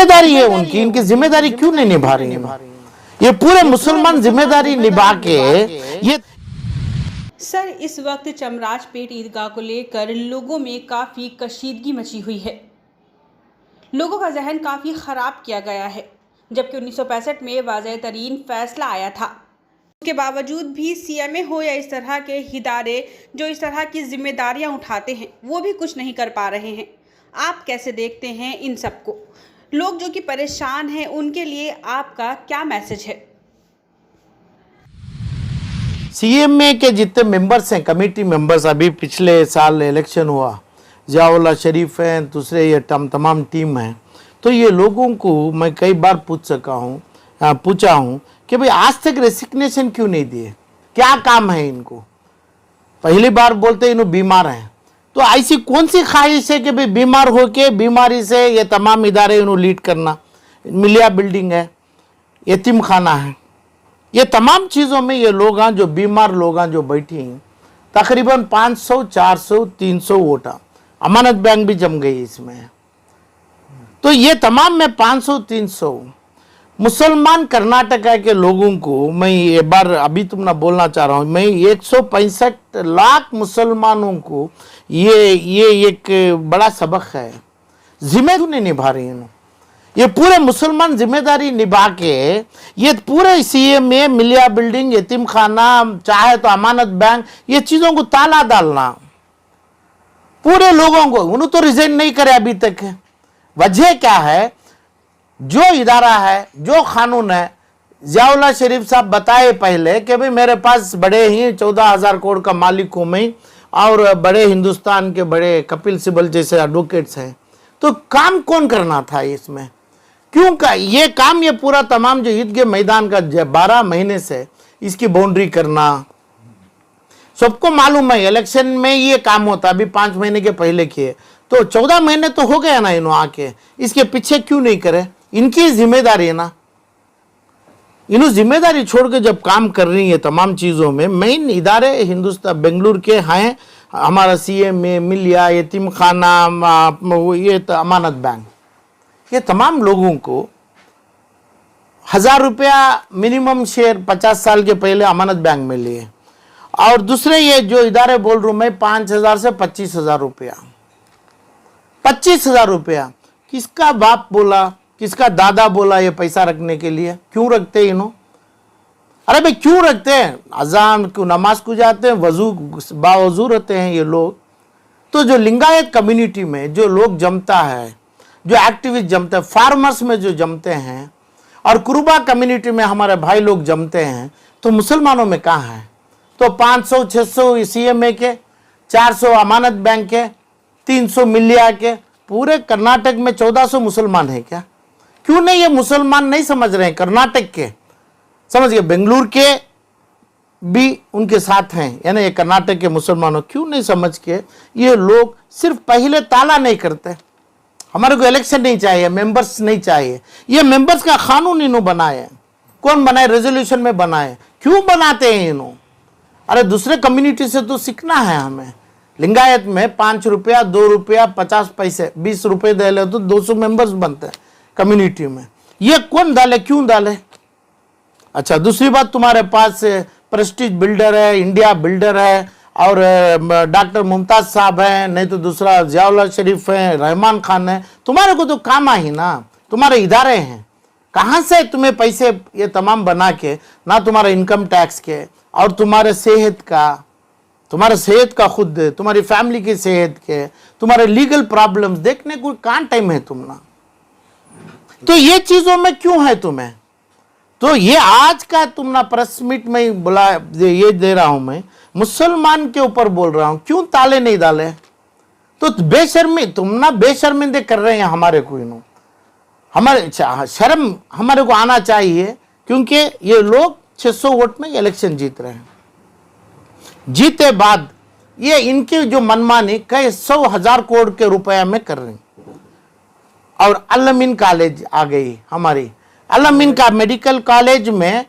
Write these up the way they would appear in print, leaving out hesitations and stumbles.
जिम्मेदारी है उनकी, इनकी जिम्मेदारी क्यों नहीं निभा रही है? ये पूरे मुसलमान जिम्मेदारी निभा के ये। सर, इस वक्त चमराजपेट ईदगाह को लेकर लोगों में काफ़ी कशीदगी मची हुई है। लोगों का जहन काफ़ी ख़राब किया गया है, जबकि 1965 में वाज़ेह तरीन फैसला आया था। उसके बावजूद भी सीएमए हो या इस तरह के इदारे जो इस तरह की जिम्मेदारियां उठाते हैं, वो भी कुछ नहीं कर पा रहे हैं। आप कैसे देखते हैं इन सबको? लोग जो कि परेशान हैं, उनके लिए आपका क्या मैसेज है? सीएमए के जितने मेंबर्स हैं, कमेटी मेंबर्स, अभी पिछले साल इलेक्शन हुआ, जियाउल्लाह शरीफ हैं, दूसरे ये तमाम टीम हैं, तो ये लोगों को मैं कई बार पूछा हूँ कि भाई आज तक रेसिग्नेशन क्यों नहीं दिए, क्या काम है इनको? पहली बार बोलते इन्हों बीमार हैं, तो ऐसी कौन सी ख्वाहिश है कि भाई बीमार होके बीमारी से ये तमाम इदारे इन्हों लीड करना? मिलिया बिल्डिंग है, यतीम खाना है, ये तमाम चीज़ों में ये लोग हैं जो बीमार लोग हैं जो बैठी हैं, तकरीबन 500, 400, 300 वोटा, अमानत बैंक भी जम गई इसमें। तो ये तमाम में 500, 300 मुसलमान कर्नाटका के लोगों को मैं ये बार अभी तुमने बोलना चाह रहा हूँ, मैं 165 लाख मुसलमानों को ये एक बड़ा सबक है। जिम्मेदारी नहीं निभा रही है, ये पूरे मुसलमान जिम्मेदारी निभा के ये पूरे सीएमए, मिलिया बिल्डिंग, यतीम खाना, चाहे तो अमानत बैंक, ये चीज़ों को ताला डालना पूरे लोगों को। उन्होंने तो रिजाइन नहीं करे अभी तक। वजह क्या है? जो इदारा है, जो कानून है, जियाउल्लाह शरीफ साहब बताए पहले कि भाई मेरे पास बड़े ही 14,000 करोड़ का मालिक हूँ मैं, और बड़े हिंदुस्तान के बड़े कपिल सिब्बल जैसे एडवोकेट्स हैं, तो काम कौन करना था इसमें? क्यों का ये काम, ये पूरा तमाम जो ईदगाह मैदान का 12 महीने से इसकी बाउंड्री करना, सबको मालूम है इलेक्शन में ये काम होता, अभी 5 महीने के पहले किए, तो 14 महीने तो हो गया ना इन्हों आके, इसके पीछे क्यों नहीं करे? इनकी जिम्मेदारी है ना, इन्हों जिम्मेदारी छोड़ के जब काम कर रही है तमाम चीज़ों में। मेन इदारे हिंदुस्तान बेंगलुरु के हैं, हमारा सीएमए, मिलिया, यतीम खाना, ये अमानत बैंक, ये तमाम लोगों को 1,000 रुपया मिनिमम शेयर 50 साल के पहले अमानत बैंक में लिए, और दूसरे ये जो इदारे बोल रहा हूँ मैं 5,000 से 25,000 रुपया, 25,000 रुपया किसका बाप बोला, किसका दादा बोला ये पैसा रखने के लिए? क्यों रखते हैं इन्हों? अरे भाई क्यों रखते हैं? अजान क्यों, नमाज को जाते हैं, वजू बावजू रहते हैं ये लोग। तो जो लिंगायत कम्युनिटी में जो लोग जमता है, जो एक्टिविस्ट जमते हैं, फार्मर्स में जो जमते हैं, और कुरुबा कम्युनिटी में हमारे भाई लोग जमते हैं, तो मुसलमानों में कहाँ है? तो 500, 600 सीएमए के, 400 अमानत बैंक के, 300 मिलिया के, पूरे कर्नाटक में 1400 मुसलमान है क्या? क्यों नहीं ये मुसलमान नहीं समझ रहे हैं? कर्नाटक के समझ गए, बेंगलुरु के भी उनके साथ हैं, यानी ये कर्नाटक के मुसलमानों क्यों नहीं समझ के ये लोग सिर्फ पहले ताला नहीं करते? हमारे को इलेक्शन नहीं चाहिए, मेंबर्स नहीं चाहिए। ये मेंबर्स का कानून इन्हों बनाए, कौन बनाए? रेजोल्यूशन में बनाए। क्यों बनाते हैं इन्हों? अरे दूसरे कम्युनिटी से तो सीखना है हमें। लिंगायत में 5 रुपया, 2 रुपया, 50 पैसे, 20 रुपये दे ले तो 200 मेंबर्स बनते हैं कम्युनिटी में। ये कौन डाले, क्यों डाले? अच्छा, दूसरी बात, तुम्हारे पास प्रेस्टीज बिल्डर है, इंडिया बिल्डर है, और डॉक्टर मुमताज साहब हैं, नहीं तो दूसरा जियाउल्लाह शरीफ है, रहमान खान है, तुम्हारे को तो काम ही ना, तुम्हारे इदारे हैं। कहाँ से तुम्हें पैसे ये तमाम बना के, ना तुम्हारे इनकम टैक्स के, और तुम्हारे सेहत का खुद, तुम्हारी फैमिली की सेहत के, तुम्हारे लीगल प्रॉब्लम्स देखने को कहाँ टाइम है तुम ना? तो ये चीजों में क्यों है तुम्हें? तो ये आज का तुम ना प्रेस मीट में बुला ये दे रहा हूं मैं, मुसलमान के ऊपर बोल रहा हूं, क्यों ताले नहीं डाले? तो बेशर्मी, तुम ना बेशर्मिंदे कर रहे हैं हमारे को। इन्हों हमारे शर्म हमारे को आना चाहिए, क्योंकि ये लोग 600 वोट में इलेक्शन जीत रहे हैं। जीते बाद ये इनकी जो मनमानी कई 100,000 करोड़ के रुपया में कर रहे हैं। और अल-अमीन कॉलेज आ गई हमारी, अल-अमीन का मेडिकल कॉलेज में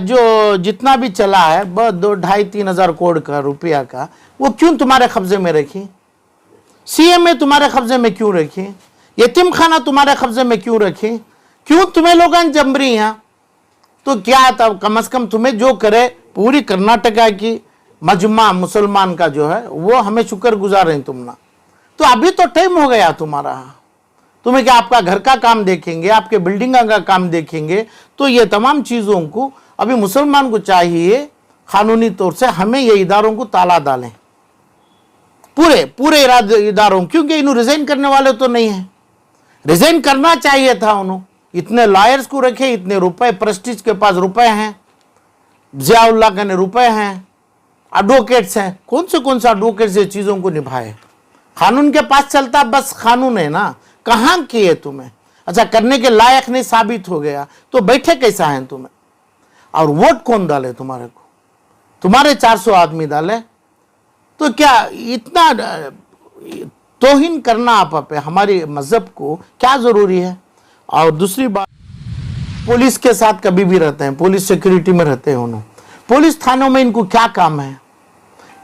जो जितना भी चला है 2-2.5-3 हज़ार करोड़ का रुपया का, वो क्यों तुम्हारे कब्जे में रखी? सीएमए तुम्हारे कब्जे में क्यों रखी? यतीम खाना तुम्हारे कब्जे में क्यों रखे? क्यों तुम्हें लोग जमरी हैं? तो क्या तब कम से कम तुम्हें जो करे, पूरी कर्नाटका की मजमा मुसलमान का जो है वो हमें शुक्रगुजार हैं तुम ना। तो अभी तो टाइम हो गया तुम्हारा, तुम्हें क्या आपका घर का काम देखेंगे, आपके बिल्डिंग का काम देखेंगे? तो ये तमाम चीज़ों को अभी मुसलमान को चाहिए कानूनी तौर से हमें ये इदारों को ताला डालें, पूरे इदारों, क्योंकि इन्हों रिजाइन करने वाले तो नहीं है। रिजाइन करना चाहिए था उन्होंने, इतने लॉयर्स को रखे, इतने रुपए, प्रेस्टीज के पास रुपए हैं, जियाउल्लाह के ने रुपए हैं, एडवोकेट्स हैं, कौन से एडवोकेट्स ये चीज़ों को निभाए? कानून के पास चलता, बस कानून है ना, कहाँ किए तुम्हें? अच्छा, करने के लायक नहीं साबित हो गया तो बैठे कैसा है तुम्हें? और वोट कौन डाले तुम्हारे को? तुम्हारे 400 आदमी डाले, तो क्या इतना तौहीन करना आप पे हमारे मजहब को क्या जरूरी है? और दूसरी बात, पुलिस के साथ कभी भी रहते हैं, पुलिस सिक्योरिटी में रहते हैं उन्होंने, पुलिस थानों में इनको क्या काम है?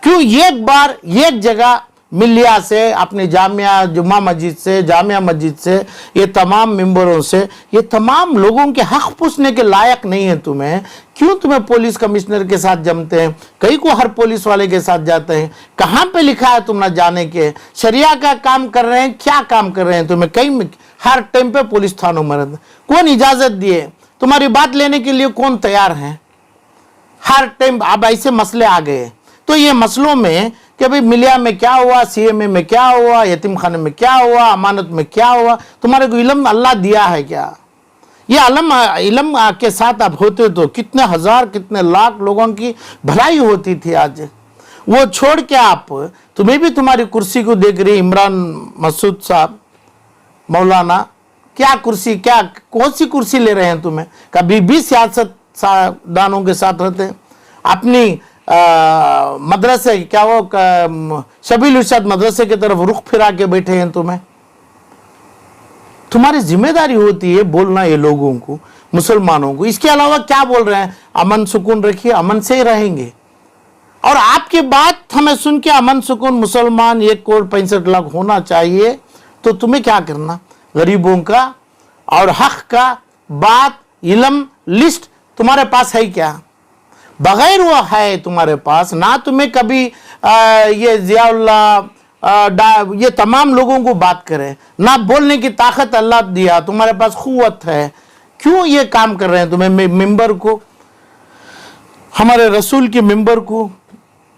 क्यों एक बार एक जगह मिलिया से, अपने जामिया जुम्मा मस्जिद से, जामिया मस्जिद से, ये तमाम मेंबरों से, ये तमाम लोगों के हक पूछने के लायक नहीं है तुम्हें? क्यों तुम्हें पुलिस कमिश्नर के साथ जमते हैं, कई को हर पुलिस वाले के साथ जाते हैं? कहाँ पे लिखा है तुम ना जाने के? शरिया का काम कर रहे हैं, क्या काम कर रहे हैं तुम्हें? कहीं हर टाइम पे पुलिस थानों में रहते, कौन इजाजत दिए? तुम्हारी बात लेने के लिए कौन तैयार है? हर टाइम अब ऐसे मसले आ गए। तो ये मसलों में कि भाई मिलिया में क्या हुआ, सीएमए में क्या हुआ, यतीम खाने में क्या हुआ, अमानत में क्या हुआ, तुम्हारे को इल्म अल्लाह दिया है क्या? ये इल्म के साथ आप होते तो कितने हजार, कितने लाख लोगों की भलाई होती थी। आज वो छोड़ के आप, तुम्हें भी तुम्हारी कुर्सी को देख रही इमरान मसूद साहब मौलाना, क्या कुर्सी, क्या कौन सी कुर्सी ले रहे हैं तुम्हें? कभी भी सियासत दानों के साथ रहते हैं, अपनी मदरसे क्या वो शबील इरशाद मदरसे की तरफ रुख फिरा के बैठे हैं तुम्हें। तुम्हारी जिम्मेदारी होती है बोलना ये लोगों को, मुसलमानों को। इसके अलावा क्या बोल रहे हैं? अमन सुकून रखिए, अमन से ही रहेंगे। और आपकी बात हमें सुन के अमन सुकून मुसलमान 1,65,00,000 होना चाहिए, तो तुम्हें क्या करना? गरीबों का और हक का बात, इल्म, लिस्ट तुम्हारे पास है क्या? बगैर वो है तुम्हारे पास ना, तुम्हें कभी ये जियाउल्लाह ये तमाम लोगों को बात करें ना, बोलने की ताकत अल्लाह दिया, तुम्हारे पास कुव्वत है, क्यों ये काम कर रहे हैं तुम्हें? मेंबर को, हमारे रसूल के मेंबर को,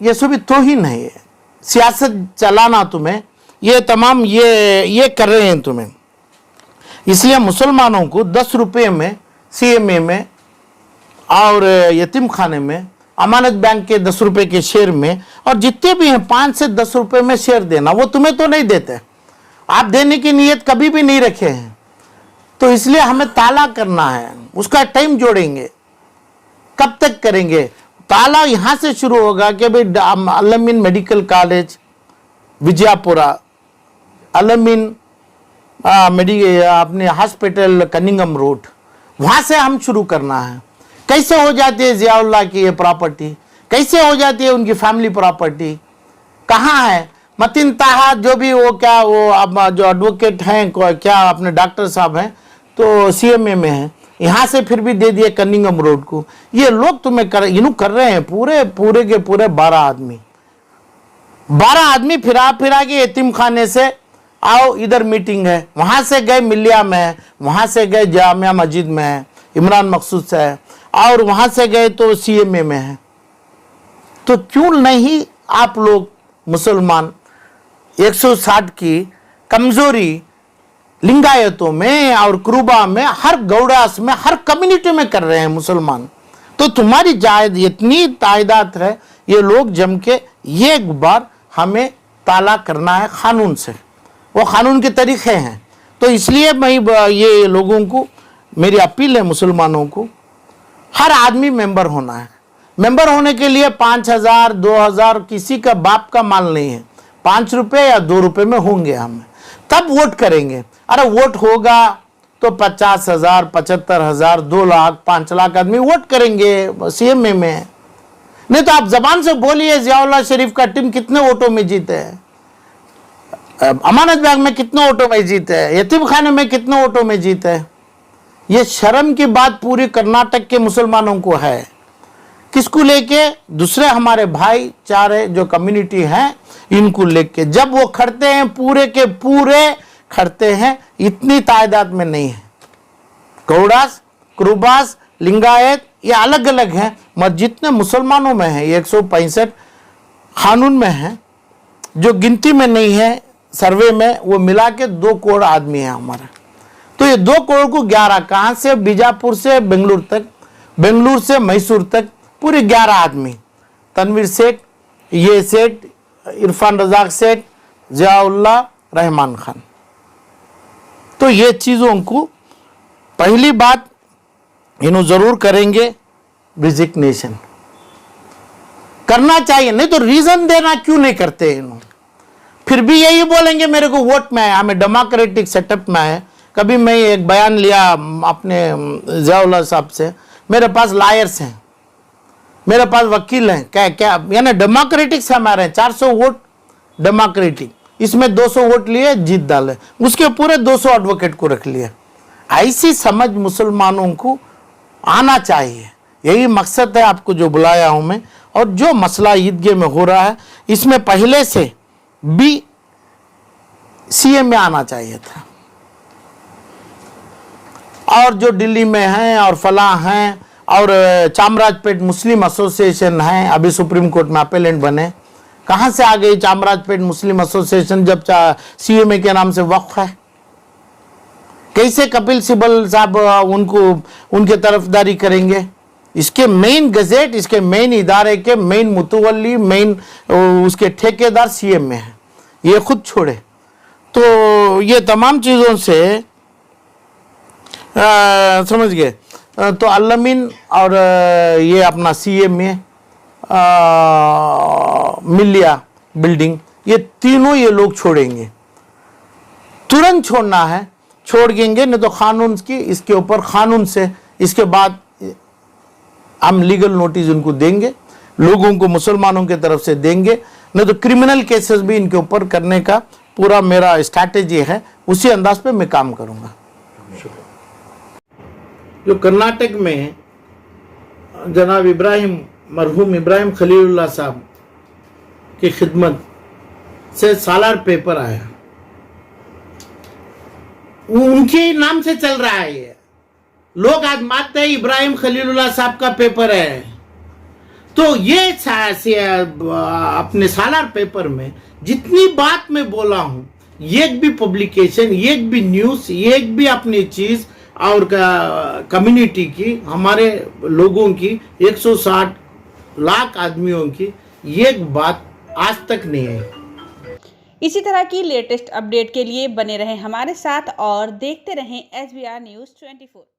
ये सभी तौहीन है। ये सियासत चलाना तुम्हें, ये तमाम ये कर रहे हैं तुम्हें। इसलिए मुसलमानों को 10 रुपये में सीएमए में और यतीम खाने में, अमानत बैंक के 10 रुपए के शेयर में, और जितने भी हैं 5 से 10 रुपए में शेयर देना। वो तुम्हें तो नहीं देते, आप देने की नीयत कभी भी नहीं रखे हैं। तो इसलिए हमें ताला करना है, उसका टाइम जोड़ेंगे। कब तक करेंगे ताला? यहां से शुरू होगा कि भाई अलमीन मेडिकल कॉलेज विजयपुरा, अलमीन अपने हॉस्पिटल कनिंगम रोड, वहां से हम शुरू करना है। कैसे हो जाती है जियाउल्लाह की ये प्रॉपर्टी? कैसे हो जाती है उनकी फैमिली प्रॉपर्टी? कहाँ है? मतीन ताहा जो भी वो क्या वो अब जो एडवोकेट हैं, क्या अपने डॉक्टर साहब हैं, तो सीएमए में हैं, यहाँ से फिर भी दे दिए कनिंगम रोड को। ये लोग तुम्हें कर रहे हैं, पूरे के पूरे 12 आदमी फिरा के यतीम खाने से आओ, इधर मीटिंग है, वहां से गए मिलिया में, वहां से गए जामिया मस्जिद में है, इमरान मकसूद से है, और वहां से गए तो सीएमए में है। तो क्यों नहीं आप लोग मुसलमान 160 की कमजोरी लिंगायतों में और क्रूबा में, हर गौड़ास में, हर कम्युनिटी में कर रहे हैं मुसलमान? तो तुम्हारी इतनी तादाद है, ये लोग जम के एक बार हमें ताला करना है कानून से, वो कानून के तरीके हैं। तो इसलिए मैं ये लोगों को मेरी अपील है, मुसलमानों को, हर आदमी मेंबर होना है। मेंबर होने के लिए 5,000 2,000 किसी का बाप का माल नहीं है, 5 रुपये या 2 रुपये में होंगे हम, तब वोट करेंगे। अरे वोट होगा तो 50,000 75,000 2 लाख 5 लाख आदमी वोट करेंगे सीएमए में। नहीं तो आप जबान से बोलिए जियाउल्लाह शरीफ का टीम कितने वोटों में जीते हैं? अमानत बाग में कितने वोटों में जीते हैं, यतीम खाने में कितने वोटों में जीते हैं। ये शर्म की बात पूरी कर्नाटक के मुसलमानों को है। किसको लेके? दूसरे हमारे भाईचारे जो कम्युनिटी हैं इनको लेके जब वो खड़ते हैं, पूरे के पूरे खड़ते हैं, इतनी तादाद में नहीं है। गौड़ास, क्रूबास, लिंगायत ये अलग अलग हैं, मगर जितने मुसलमानों में है 165 कानून में है, जो गिनती में नहीं है सर्वे में, वो मिला के 2 करोड़ आदमी है हमारा। तो ये 2 करोड़ को 11 कहाँ से? बीजापुर से बेंगलुरु तक, बेंगलुरु से मैसूर तक पूरे 11 आदमी। तनवीर सेठ, ये सेठ, इरफान रजाक सेठ, जियाउल्लाह, रहमान खान। तो ये चीज़ों को पहली बात इन्हों जरूर करेंगे, रिजिग्नेशन करना चाहिए, नहीं तो रीजन देना क्यों नहीं करते इन्हों? फिर भी यही बोलेंगे मेरे को वोट में आया, हमें डेमोक्रेटिक सेटअप में है। कभी मैं एक बयान लिया अपने जियाउल्लाह साहब से, मेरे पास लायर्स हैं, मेरे पास वकील हैं, क्या क्या यानी डेमोक्रेटिक से हमारे 400 वोट डेमोक्रेटिक, इसमें 200 वोट लिए जीत डाले, उसके पूरे 200 एडवोकेट को रख लिया। ऐसी समझ मुसलमानों को आना चाहिए, यही मकसद है आपको जो बुलाया हूं मैं। और जो मसला ईदगाह में हो रहा है, इसमें पहले से भी सीएम में आना चाहिए था। और जो दिल्ली में हैं और फलां हैं, और चामराजपेट मुस्लिम एसोसिएशन है, अभी सुप्रीम कोर्ट में अपेलेंट बने। कहाँ से आ गई चामराजपेट मुस्लिम एसोसिएशन जब सीएमए के नाम से वक्फ है? कैसे कपिल सिब्बल साहब उनको उनके तरफदारी करेंगे? इसके मेन गजेट, इसके मेन इदारे के मेन मुतवल्ली, मेन उसके ठेकेदार सीएम में है, ये खुद छोड़े। तो ये तमाम चीज़ों से समझ गए। तो अल्लामीन और ये अपना सीएम में मिलिया बिल्डिंग, ये तीनों ये लोग छोड़ेंगे, तुरंत छोड़ना है, छोड़ देंगे, नहीं तो कानून की इसके ऊपर कानून से इसके बाद हम लीगल नोटिस उनको देंगे, लोगों को मुसलमानों की तरफ से देंगे, नहीं तो क्रिमिनल केसेस भी इनके ऊपर करने का पूरा मेरा स्ट्रैटेजी है, उसी अंदाज पे मैं काम करूंगा। जो कर्नाटक में जनाब मरहूम इब्राहिम खलीलुल्लाह साहब की खिदमत से सालार पेपर आया, उनके नाम से चल रहा है ये, लोग आज मानते हैं इब्राहिम खलीलुल्लाह साहब का पेपर है। तो ये अपने सालार पेपर में जितनी बात मैं बोला हूं, एक भी पब्लिकेशन, एक भी न्यूज, एक भी अपनी चीज और कम्युनिटी की, हमारे लोगों की 160 लाख आदमियों की एक बात आज तक नहीं आई। इसी तरह की लेटेस्ट अपडेट के लिए बने रहें हमारे साथ और देखते रहें SBR News 24।